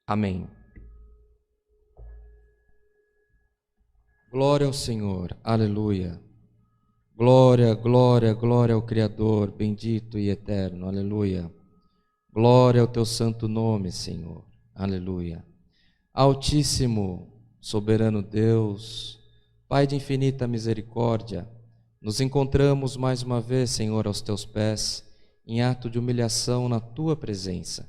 Amém. Glória ao Senhor, aleluia. Glória, glória, glória ao Criador, bendito e eterno, aleluia. Glória ao teu santo nome, Senhor, aleluia. Altíssimo, soberano Deus, Pai de infinita misericórdia, nos encontramos mais uma vez, Senhor, aos teus pés, em ato de humilhação na tua presença,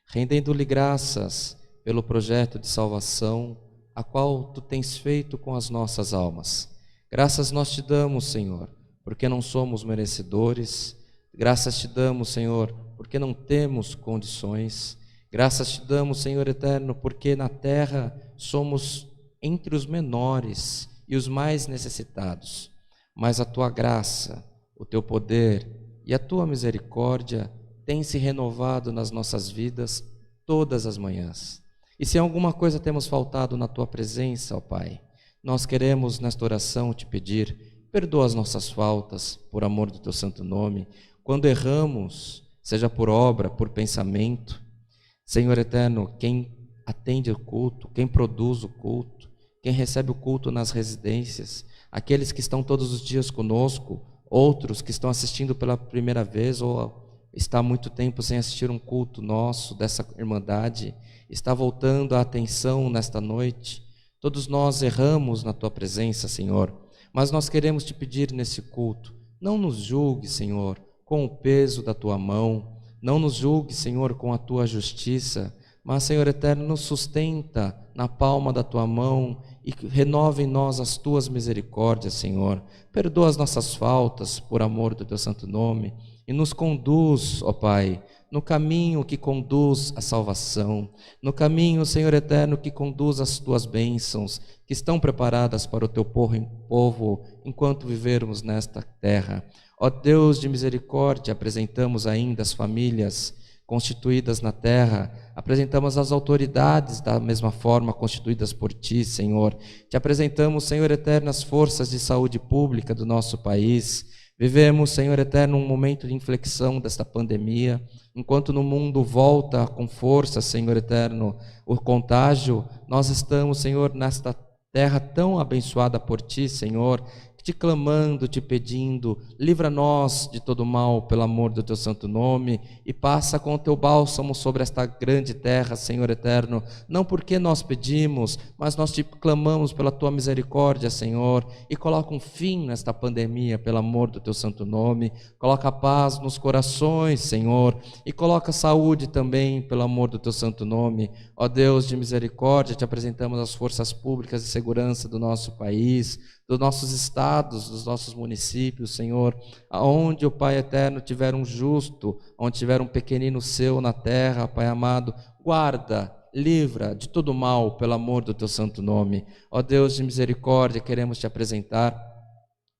rendendo-lhe graças pelo projeto de salvação a qual tu tens feito com as nossas almas. Graças nós te damos, Senhor, porque não somos merecedores. Graças te damos, Senhor, porque não temos condições. Graças te damos, Senhor eterno, porque na terra somos entre os menores e os mais necessitados. Mas a tua graça, o teu poder e a tua misericórdia têm se renovado nas nossas vidas todas as manhãs. E se alguma coisa temos faltado na tua presença, ó Pai, nós queremos nesta oração te pedir, perdoa as nossas faltas, por amor do teu santo nome, quando erramos, seja por obra, por pensamento. Senhor eterno, quem atende o culto, quem produz o culto, quem recebe o culto nas residências, aqueles que estão todos os dias conosco, outros que estão assistindo pela primeira vez ou está há muito tempo sem assistir um culto nosso, dessa irmandade, está voltando a atenção nesta noite. Todos nós erramos na tua presença, Senhor, mas nós queremos te pedir nesse culto, não nos julgue, Senhor, com o peso da tua mão, não nos julgue, Senhor, com a tua justiça, mas, Senhor eterno, nos sustenta na palma da tua mão e renova em nós as tuas misericórdias, Senhor. Perdoa as nossas faltas, por amor do teu santo nome, e nos conduz, ó Pai, no caminho que conduz à salvação, no caminho, Senhor eterno, que conduz às tuas bênçãos, que estão preparadas para o teu povo enquanto vivermos nesta terra. Ó Deus de misericórdia, apresentamos ainda as famílias constituídas na terra, apresentamos as autoridades da mesma forma constituídas por ti, Senhor. Te apresentamos, Senhor eterno, as forças de saúde pública do nosso país. Vivemos, Senhor eterno, um momento de inflexão desta pandemia, enquanto no mundo volta com força, Senhor eterno, o contágio, nós estamos, Senhor, nesta terra tão abençoada por ti, Senhor, te clamando, te pedindo, livra-nos de todo mal, pelo amor do teu santo nome, e passa com o teu bálsamo sobre esta grande terra, Senhor eterno, não porque nós pedimos, mas nós te clamamos pela tua misericórdia, Senhor, e coloca um fim nesta pandemia, pelo amor do teu santo nome, coloca paz nos corações, Senhor, e coloca saúde também, pelo amor do teu santo nome. Ó Deus de misericórdia, te apresentamos as forças públicas de segurança do nosso país, dos nossos estados, dos nossos municípios, Senhor, aonde o Pai eterno tiver um justo, onde tiver um pequenino seu na terra, Pai amado, guarda, livra de todo mal, pelo amor do teu santo nome. Ó Deus de misericórdia, queremos te apresentar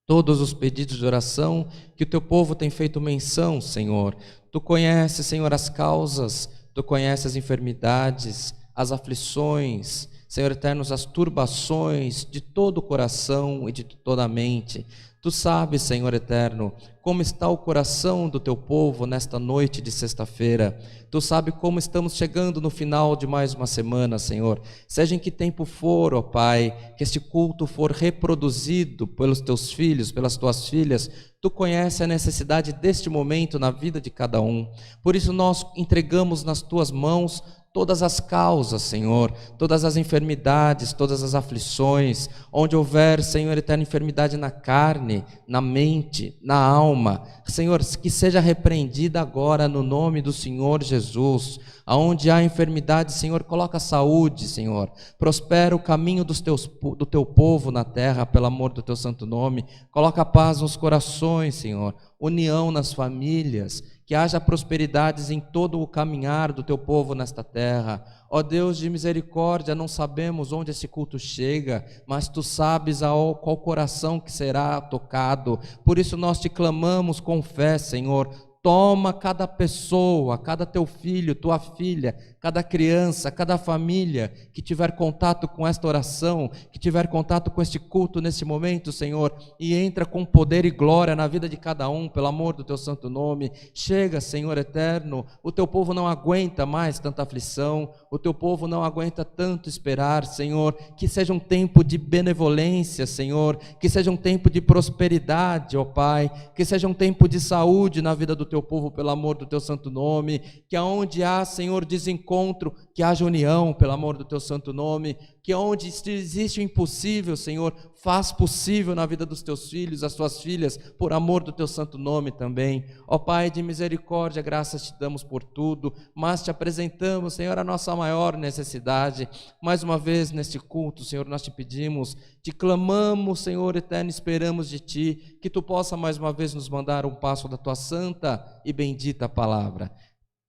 todos os pedidos de oração que o teu povo tem feito menção, Senhor. Tu conheces, Senhor, as causas, tu conheces as enfermidades, as aflições, Senhor eterno, as turbações de todo o coração e de toda a mente. Tu sabes, Senhor eterno, como está o coração do teu povo nesta noite de sexta-feira. Tu sabes como estamos chegando no final de mais uma semana, Senhor. Seja em que tempo for, ó Pai, que este culto for reproduzido pelos teus filhos, pelas tuas filhas, tu conheces a necessidade deste momento na vida de cada um. Por isso nós entregamos nas tuas mãos todas as causas, Senhor, todas as enfermidades, todas as aflições, onde houver, Senhor eterno, enfermidade na carne, na mente, na alma, Senhor, que seja repreendida agora no nome do Senhor Jesus. Aonde há enfermidade, Senhor, coloca saúde, Senhor, prospera o caminho do teu povo na terra, pelo amor do teu santo nome, coloca paz nos corações, Senhor, união nas famílias, que haja prosperidades em todo o caminhar do teu povo nesta terra. Ó Deus de misericórdia, não sabemos onde esse culto chega, mas tu sabes qual coração que será tocado. Por isso nós te clamamos com fé, Senhor. Toma cada pessoa, cada teu filho, tua filha, cada criança, cada família que tiver contato com esta oração, que tiver contato com este culto nesse momento, Senhor, e entra com poder e glória na vida de cada um, pelo amor do teu santo nome. Chega, Senhor eterno, o teu povo não aguenta mais tanta aflição, O teu povo não aguenta tanto esperar, Senhor. Que seja um tempo de benevolência, Senhor. Que seja um tempo de prosperidade, ó Pai. Que seja um tempo de saúde na vida do teu povo, pelo amor do teu santo nome. Que aonde há, Senhor, desencontro, que haja união, pelo amor do teu santo nome. Que onde existe o impossível, Senhor, faz possível na vida dos teus filhos, as tuas filhas, por amor do teu santo nome também. Ó Pai de misericórdia, graças te damos por tudo, mas te apresentamos, Senhor, a nossa maior necessidade. Mais uma vez neste culto, Senhor, nós te pedimos, te clamamos, Senhor eterno, esperamos de ti, que tu possa mais uma vez nos mandar um passo da tua santa e bendita palavra.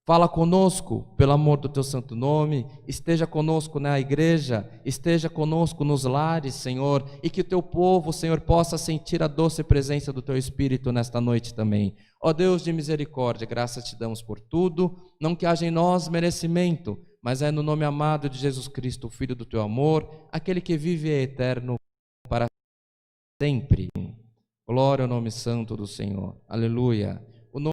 Fala conosco, pelo amor do teu santo nome, esteja conosco na igreja, esteja conosco nos lares, Senhor, e que o teu povo, Senhor, possa sentir a doce presença do teu Espírito nesta noite também. Ó Deus de misericórdia, graças te damos por tudo, não que haja em nós merecimento, mas é no nome amado de Jesus Cristo, o Filho do teu amor, aquele que vive e é eterno para sempre. Glória ao nome santo do Senhor. Aleluia.